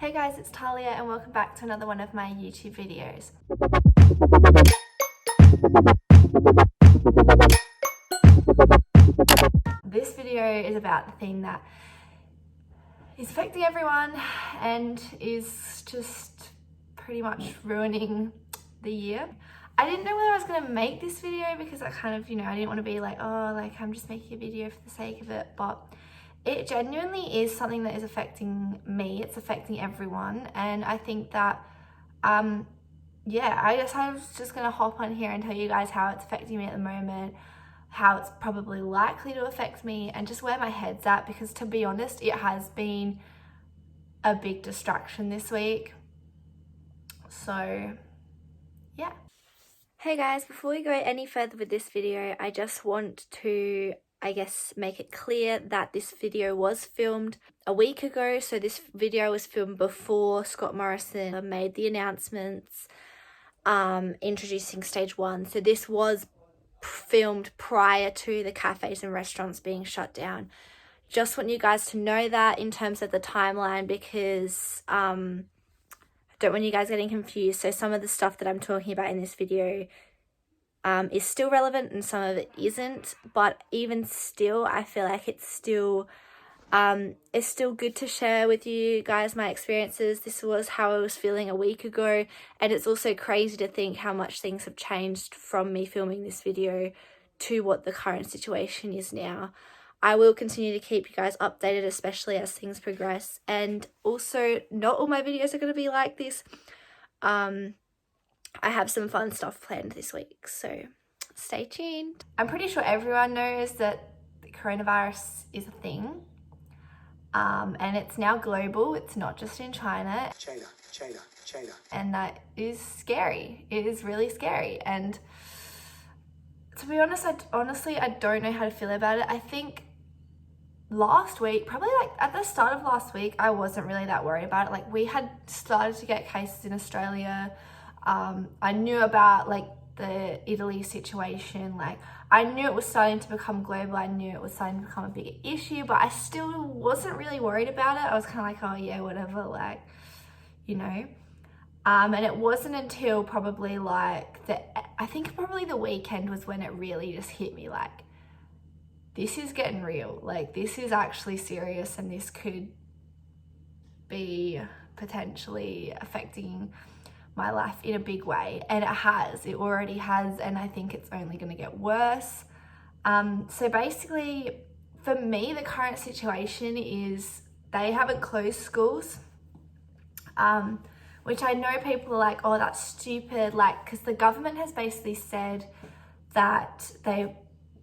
Hey guys, it's Tahlia and welcome back to another one of my YouTube videos. This video is about the thing that is affecting everyone and is just pretty much ruining the year. I didn't know whether I was going to make this video because I kind of, I didn't want to be like, oh, like I'm just making a video for the sake of it, but it genuinely is something that is affecting me. It's affecting everyone. And I think that, yeah, I was just going to hop on here and tell you guys how it's affecting me at the moment, how it's probably likely to affect me, and just where my head's at, because to be honest, it has been a big distraction this week. So, yeah. Hey guys, before we go any further with this video, I just want to make it clear that this video was filmed a week ago. So this video was filmed before Scott Morrison made the announcements introducing stage 1. So this was filmed prior to the cafes and restaurants being shut down. Just want you guys to know that in terms of the timeline, because I don't want you guys getting confused. So some of the stuff that I'm talking about in this video is still relevant and some of it isn't, but even still, I feel like it's still good to share with you guys my experiences. This was how I was feeling a week ago, and it's also crazy to think how much things have changed from me filming this video to what the current situation is now. I will continue to keep you guys updated, especially as things progress, and also not all my videos are going to be like this. I have some fun stuff planned this week, so stay tuned. I'm pretty sure everyone knows that the coronavirus is a thing, and it's now global. It's not just in China. China. And that is scary. It is really scary. And to be honest, I don't know how to feel about it. I think last week, probably like at the start of last week, I wasn't really that worried about it. Like, we had started to get cases in Australia. I knew about like the Italy situation. Like, I knew it was starting to become global. I knew it was starting to become a bigger issue, but I still wasn't really worried about it. I was kind of like, oh yeah, whatever, like, and it wasn't until probably like the weekend was when it really just hit me, like, this is getting real. Like, this is actually serious, and this could be potentially affecting my life in a big way. And it already has, and I think it's only going to get worse. So basically, for me, the current situation is they haven't closed schools, which I know people are like, oh, that's stupid, like, because the government has basically said that they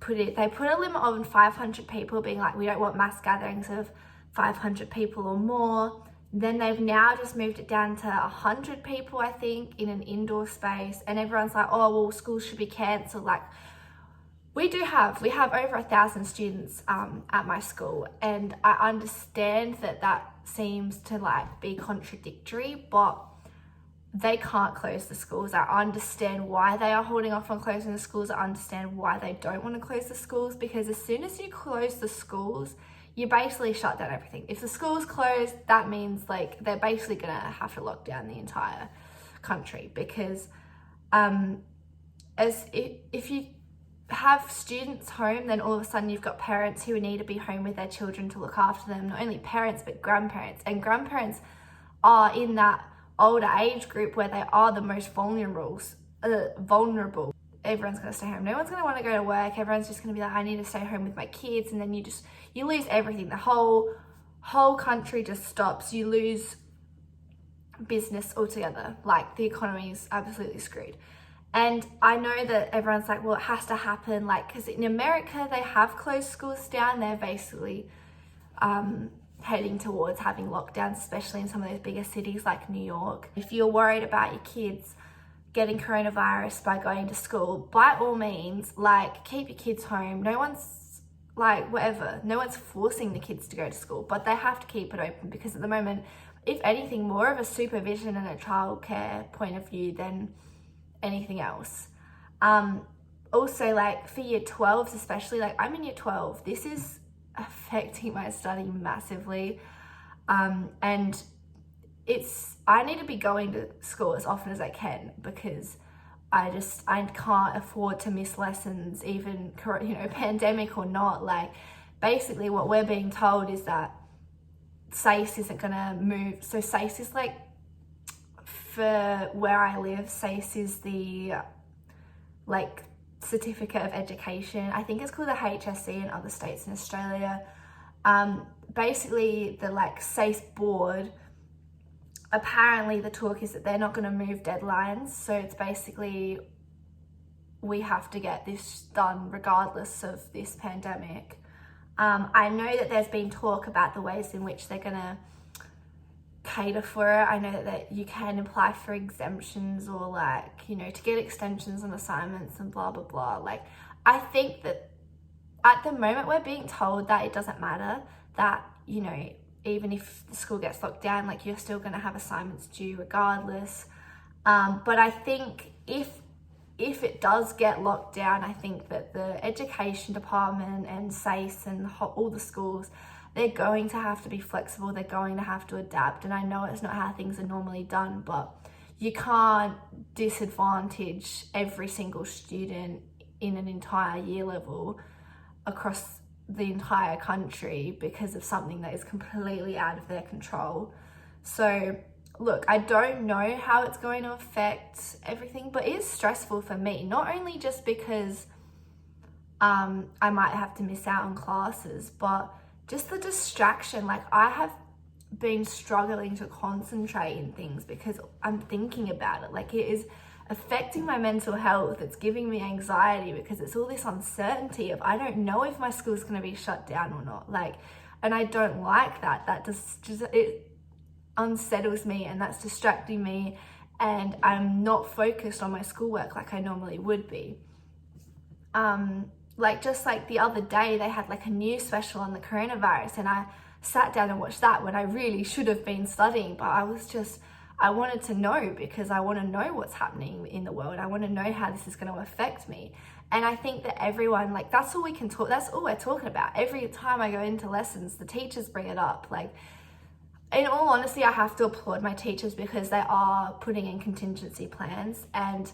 put a limit on 500 people, being like, we don't want mass gatherings of 500 people or more. Then they've now just moved it down to 100 people, I think, in an indoor space. And everyone's like, oh, well, schools should be cancelled. Like, we have over 1,000 students at my school. And I understand that seems to like be contradictory, but they can't close the schools. I understand why they are holding off on closing the schools. I understand why they don't want to close the schools, because as soon as you close the schools, you basically shut down everything. If the school's closed, that means like they're basically gonna have to lock down the entire country, because if you have students home, then all of a sudden you've got parents who need to be home with their children to look after them. Not only parents, but grandparents. And grandparents are in that older age group where they are the most vulnerable. Everyone's going to stay home. No one's going to want to go to work. Everyone's just going to be like, I need to stay home with my kids. And then you lose everything. The whole country just stops. You lose business altogether. Like, the economy is absolutely screwed. And I know that everyone's like, well, it has to happen. Like, because in America, they have closed schools down. They're basically heading towards having lockdowns, especially in some of those bigger cities like New York. If you're worried about your kids getting coronavirus by going to school, by all means, like, keep your kids home. No one's like, whatever, no one's forcing the kids to go to school, but they have to keep it open, because at the moment, if anything, more of a supervision and a childcare point of view than anything else. Also, like, for year 12s especially, like, I'm in year 12, this is affecting my study massively, and I need to be going to school as often as I can, because I can't afford to miss lessons, even, you know, pandemic or not. Like, basically what we're being told is that SACE isn't gonna move. So SACE is like, for where I live, SACE is the like certificate of education. I think it's called the HSC in other states in Australia. Basically the like SACE board, apparently the talk is that they're not going to move deadlines. So it's basically, we have to get this done regardless of this pandemic. I know that there's been talk about the ways in which they're going to cater for it. I know that you can apply for exemptions, or like, you know, to get extensions on assignments and blah, blah, blah. Like, I think that at the moment we're being told that it doesn't matter, that, you know, even if the school gets locked down, like, you're still going to have assignments due regardless. But I think if it does get locked down, I think that the education department and SACE and all the schools, they're going to have to be flexible. They're going to have to adapt. And I know it's not how things are normally done, but you can't disadvantage every single student in an entire year level across the entire country because of something that is completely out of their control. So look, I don't know how it's going to affect everything, but it's stressful for me, not only just because I might have to miss out on classes, but just the distraction. Like, I have been struggling to concentrate in things because I'm thinking about it. Like, it is affecting my mental health. It's giving me anxiety because it's all this uncertainty of, I don't know if my school's going to be shut down or not. Like, and I don't like that. That just it unsettles me, and that's distracting me, and I'm not focused on my schoolwork like I normally would be. Like, just like the other day, they had like a news special on the coronavirus, and I sat down and watched that when I really should have been studying, but I wanted to know, because I want to know what's happening in the world. I want to know how this is going to affect me. And I think that everyone, like, that's all we can talk, that's all we're talking about. Every time I go into lessons, the teachers bring it up. Like, in all honesty, I have to applaud my teachers because they are putting in contingency plans, and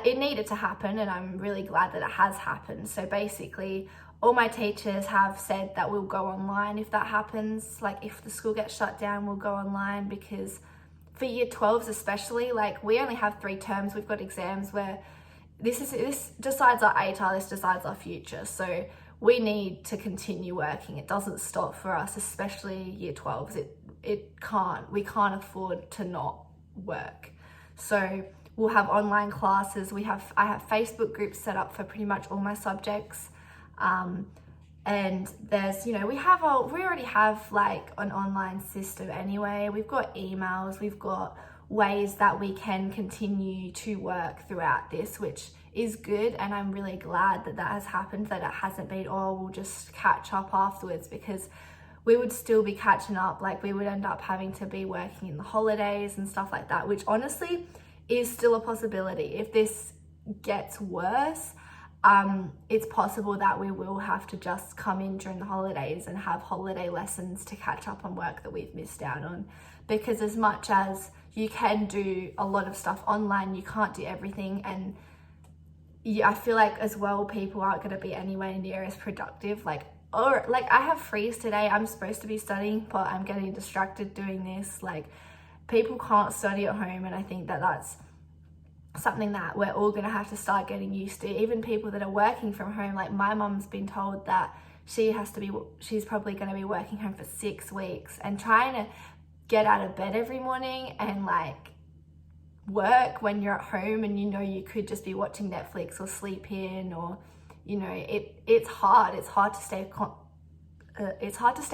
it needed to happen, and I'm really glad that it has happened. So basically, all my teachers have said that we'll go online if that happens. Like, if the school gets shut down, we'll go online, because for year 12s especially, like, we only have 3 terms. We've got exams where this decides our ATAR, this decides our future. So we need to continue working. It doesn't stop for us, especially year 12s. We can't afford to not work. So we'll have online classes. I have Facebook groups set up for pretty much all my subjects. And there's, you know, we already have like an online system anyway. We've got emails, we've got ways that we can continue to work throughout this, which is good. And I'm really glad that that has happened, that it hasn't been, oh, we'll just catch up afterwards, because we would still be catching up. Like, we would end up having to be working in the holidays and stuff like that, which honestly is still a possibility. If this gets worse, it's possible that we will have to just come in during the holidays and have holiday lessons to catch up on work that we've missed out on. Because as much as you can do a lot of stuff online, you can't do everything. And I feel like as well, people aren't going to be anywhere near as productive. Like I have freeze today. I'm supposed to be studying, but I'm getting distracted doing this. Like, people can't study at home, and I think that that's something that we're all going to have to start getting used to. Even people that are working from home, like my mum's been told that she's probably going to be working home for 6 weeks, and trying to get out of bed every morning and like work when you're at home, and you know you could just be watching Netflix or sleep in, or you know, it's hard to stay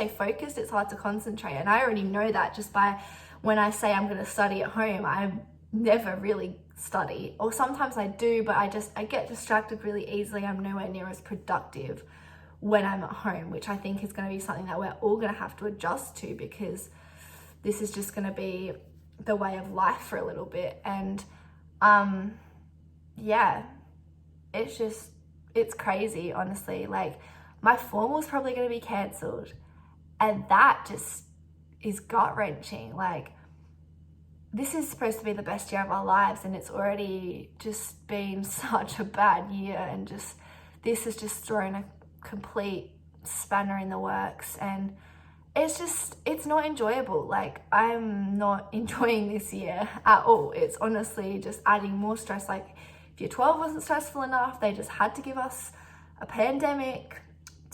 focused, it's hard to concentrate. And I already know that just by when I say I'm going to study at home, I never really study, or sometimes I do, but I get distracted really easily. I'm nowhere near as productive when I'm at home, which I think is going to be something that we're all going to have to adjust to, because this is just going to be the way of life for a little bit. And yeah, it's crazy, honestly. Like, my formal's probably going to be cancelled, and that just is gut-wrenching. Like, this is supposed to be the best year of our lives, and it's already just been such a bad year, and just this has just thrown a complete spanner in the works, and it's not enjoyable. Like, I'm not enjoying this year at all. It's honestly just adding more stress. Like, if year 12 wasn't stressful enough, they just had to give us a pandemic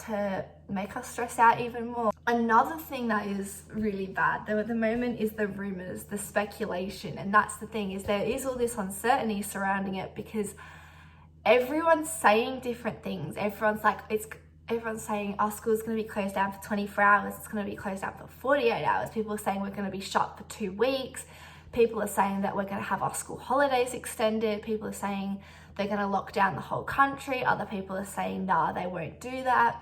to make us stress out even more. Another thing that is really bad though at the moment is the rumors, the speculation, and that's the thing, is there is all this uncertainty surrounding it because everyone's saying different things. Everyone's saying our school's going to be closed down for 24 hours, it's going to be closed down for 48 hours. People are saying we're going to be shut for 2 weeks. People are saying that we're going to have our school holidays extended. People are saying they're going to lock down the whole country. Other people are saying, nah, they won't do that.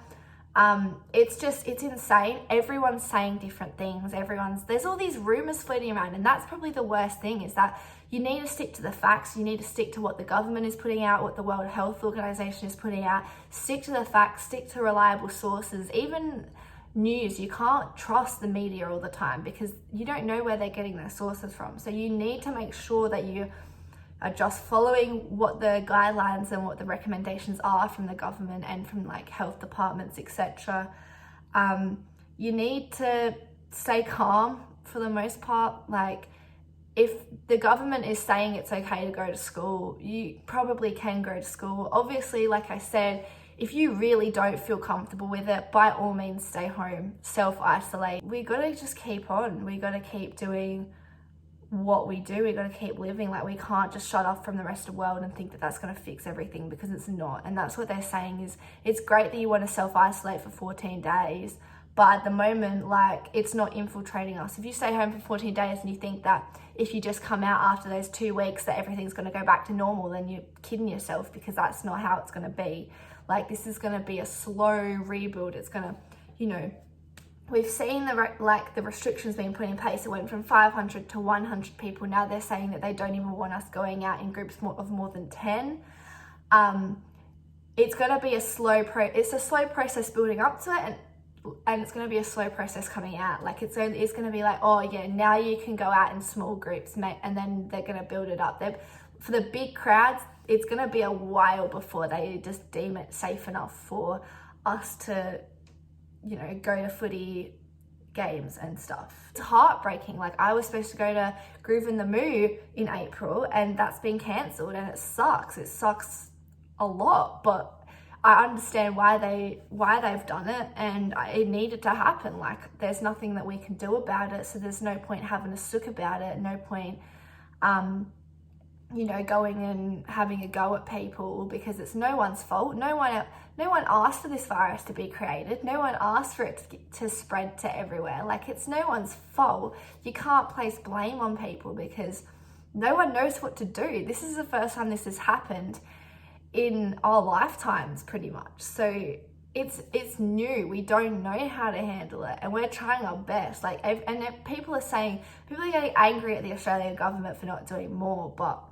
It's insane. Everyone's saying different things. There's all these rumors floating around, and that's probably the worst thing, is that you need to stick to the facts. You need to stick to what the government is putting out, what the World Health Organization is putting out. Stick to the facts, stick to reliable sources. Even news, you can't trust the media all the time because you don't know where they're getting their sources from. So you need to make sure that you are just following what the guidelines and what the recommendations are from the government and from like health departments, etc. You need to stay calm for the most part. Like, if the government is saying it's okay to go to school, you probably can go to school. Obviously, like I said, if you really don't feel comfortable with it, by all means stay home, self-isolate. We gotta just keep on. We gotta keep doing what we do. We gotta keep living. Like, we can't just shut off from the rest of the world and think that that's gonna fix everything, because it's not. And that's what they're saying, is it's great that you want to self-isolate for 14 days, but at the moment, like, it's not infiltrating us. If you stay home for 14 days and you think that if you just come out after those 2 weeks that everything's gonna go back to normal, then you're kidding yourself, because that's not how it's gonna be. Like, this is gonna be a slow rebuild. It's gonna, we've seen the restrictions being put in place. It went from 500 to 100 people. Now they're saying that they don't even want us going out in groups of more than 10. It's gonna be a slow process building up to it, and it's gonna be a slow process coming out. Like, it's gonna be like, oh yeah, now you can go out in small groups, mate, and then they're gonna build it up. For the big crowds, it's gonna be a while before they just deem it safe enough for us to, go to footy games and stuff. It's heartbreaking. Like, I was supposed to go to Groove in the Moo in April, and that's been cancelled, and it sucks. It sucks a lot, but I understand why they've done it, and it needed to happen. Like, there's nothing that we can do about it, so there's no point having a sook about it. No point going and having a go at people, because it's no one's fault. No one asked for this virus to be created. No one asked for it to spread to everywhere. Like, it's no one's fault. You can't place blame on people because no one knows what to do. This is the first time this has happened in our lifetimes, pretty much. So it's new. We don't know how to handle it, and we're trying our best. Like, and people are getting angry at the Australian government for not doing more, but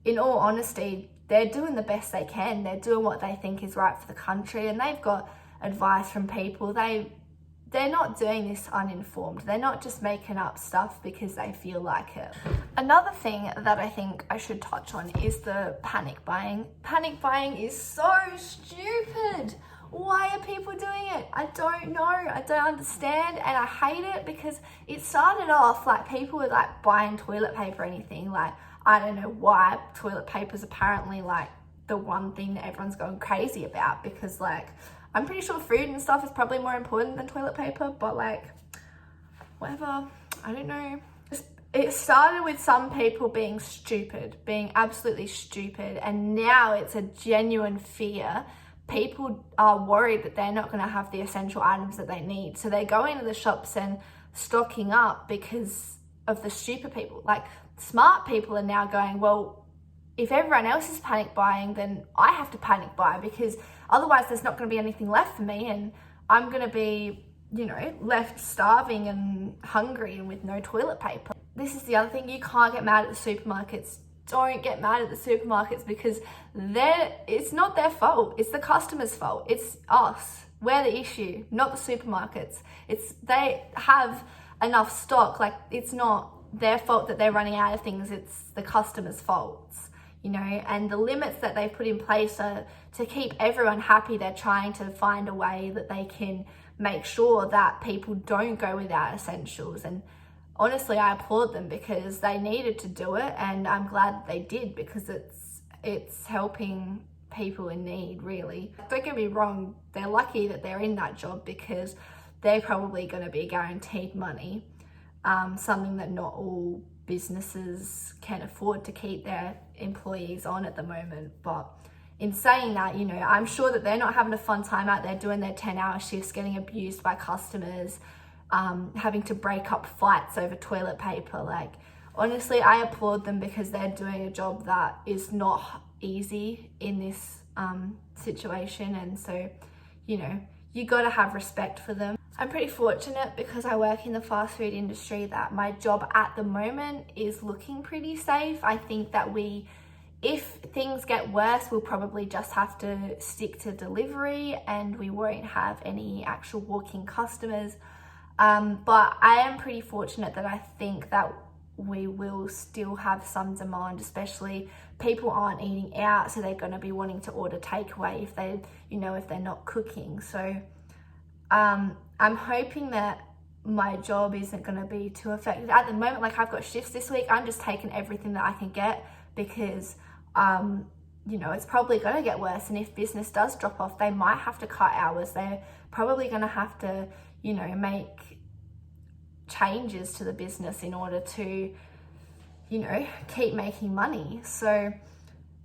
in all honesty, they're doing the best they can. They're doing what they think is right for the country, and they've got advice from people. They're not doing this uninformed. They're not just making up stuff because they feel like it. Another thing that I think I should touch on is the panic buying. Panic buying is so stupid. Why are people doing it? I don't know. I don't understand, and I hate it because it started off like people were like buying toilet paper or anything. Like, I don't know why toilet paper is apparently like the one thing that everyone's going crazy about, because like, I'm pretty sure food and stuff is probably more important than toilet paper, but like, whatever, I don't know. It started with some people being absolutely stupid, and now it's a genuine fear. People are worried that they're not going to have the essential items that they need, so they're going to the shops and stocking up because of the stupid people. Like, smart people are now going, well, if everyone else is panic buying, then I have to panic buy, because otherwise there's not going to be anything left for me, and I'm going to be, left starving and hungry and with no toilet paper. This is the other thing. You can't get mad at the supermarkets. Don't get mad at the supermarkets, because it's not their fault. It's the customer's fault. It's us. We're the issue, not the supermarkets. They have enough stock. Like, it's not their fault that they're running out of things, it's the customer's faults, you know. And the limits that they've put in place are to keep everyone happy. They're trying to find a way that they can make sure that people don't go without essentials. And honestly, I applaud them because they needed to do it, and I'm glad that they did, because it's helping people in need, really. Don't get me wrong, they're lucky that they're in that job because they're probably going to be guaranteed money, something that not all businesses can afford to keep their employees on at the moment. But in saying that, you know, I'm sure that they're not having a fun time out there doing their 10-hour shifts, getting abused by customers, having to break up fights over toilet paper. Like, honestly, I applaud them because they're doing a job that is not easy in this situation. And so, you know, you got to have respect for them. I'm pretty fortunate because I work in the fast food industry that my job at the moment is looking pretty safe. I think that if things get worse, we'll probably just have to stick to delivery and we won't have any actual walk-in customers. But I am pretty fortunate that I think that we will still have some demand, especially people aren't eating out, so they're going to be wanting to order takeaway if they're not cooking. So I'm hoping that my job isn't going to be too affected. At the moment, like, I've got shifts this week, I'm just taking everything that I can get because it's probably going to get worse. And if business does drop off, they might have to cut hours. They're probably going to have to, make changes to the business in order to, keep making money. So,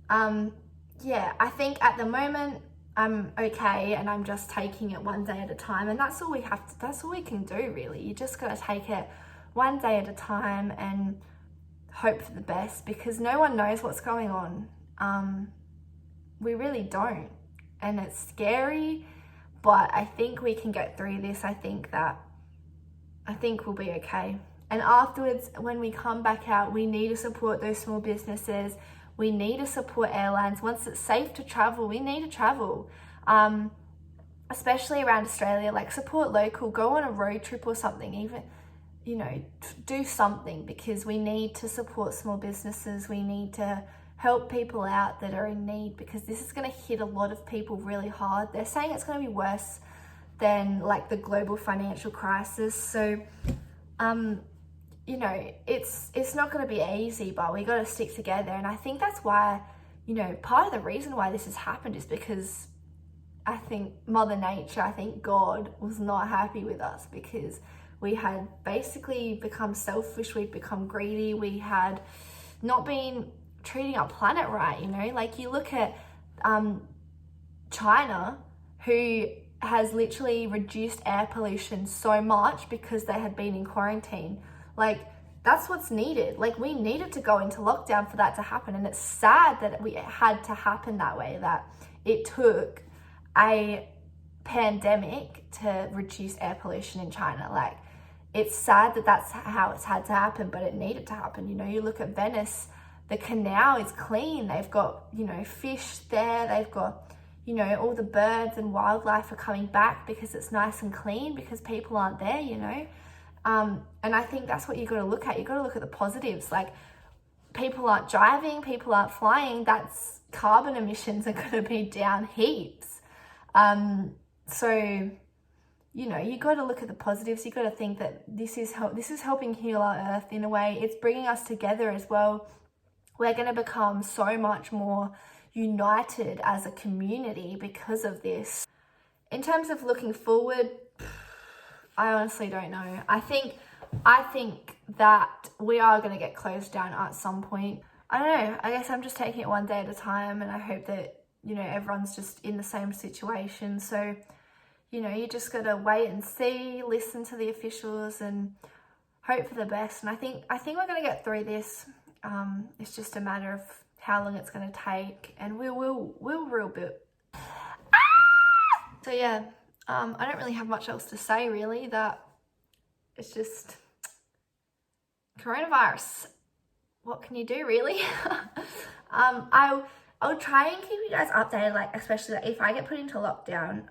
I think at the moment I'm okay, and I'm just taking it one day at a time. And that's all we can do, really. You just got to take it one day at a time and hope for the best, because no one knows what's going on. We really don't. And it's scary, but I think we can get through this. I think we'll be okay. And afterwards, when we come back out, we need to support those small businesses. We need to support airlines. Once it's safe to travel, we need to travel. Especially around Australia, like, support local, go on a road trip or something, even, do something, because we need to support small businesses. We need to help people out that are in need, because this is going to hit a lot of people really hard. They're saying it's going to be worse than like the global financial crisis. So, it's not going to be easy, but we got to stick together. And I think that's why, part of the reason why this has happened is because I think Mother Nature, I think God was not happy with us, because we had basically become selfish, we'd become greedy, we had not been treating our planet right, Like, you look at China, who has literally reduced air pollution so much because they had been in quarantine. Like, that's what's needed. Like, we needed to go into lockdown for that to happen. And it's sad that it had to happen that way, that it took a pandemic to reduce air pollution in China. Like, it's sad that that's how it's had to happen, but it needed to happen. You look at Venice, the canal is clean. They've got, fish there. They've got, all the birds and wildlife are coming back because it's nice and clean, because people aren't there, and I think that's what you got to look at. You got to look at the positives. Like, people aren't driving, people aren't flying. That's carbon emissions are going to be down heaps. So, you got to look at the positives. You got to think that this is helping heal our earth in a way. It's bringing us together as well. We're going to become so much more united as a community because of this. In terms of looking forward, I honestly don't know. I think that we are going to get closed down at some point. I don't know. I guess I'm just taking it one day at a time, and I hope that, everyone's just in the same situation. So, you just got to wait and see, listen to the officials, and hope for the best. And I think we're going to get through this. It's just a matter of how long it's going to take, and we'll real bit. So yeah, I don't really have much else to say, really. That it's just coronavirus. What can you do, really? I'll try and keep you guys updated, like, especially if I get put into lockdown.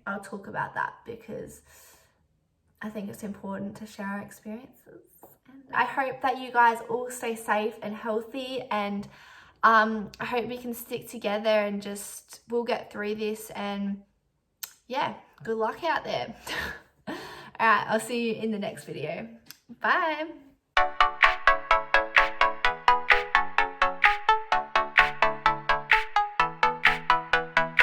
I'll talk about that, because I think it's important to share our experiences. And I hope that you guys all stay safe and healthy, and I hope we can stick together and just, we'll get through this, and yeah, good luck out there. All right, I'll see you in the next video. Bye.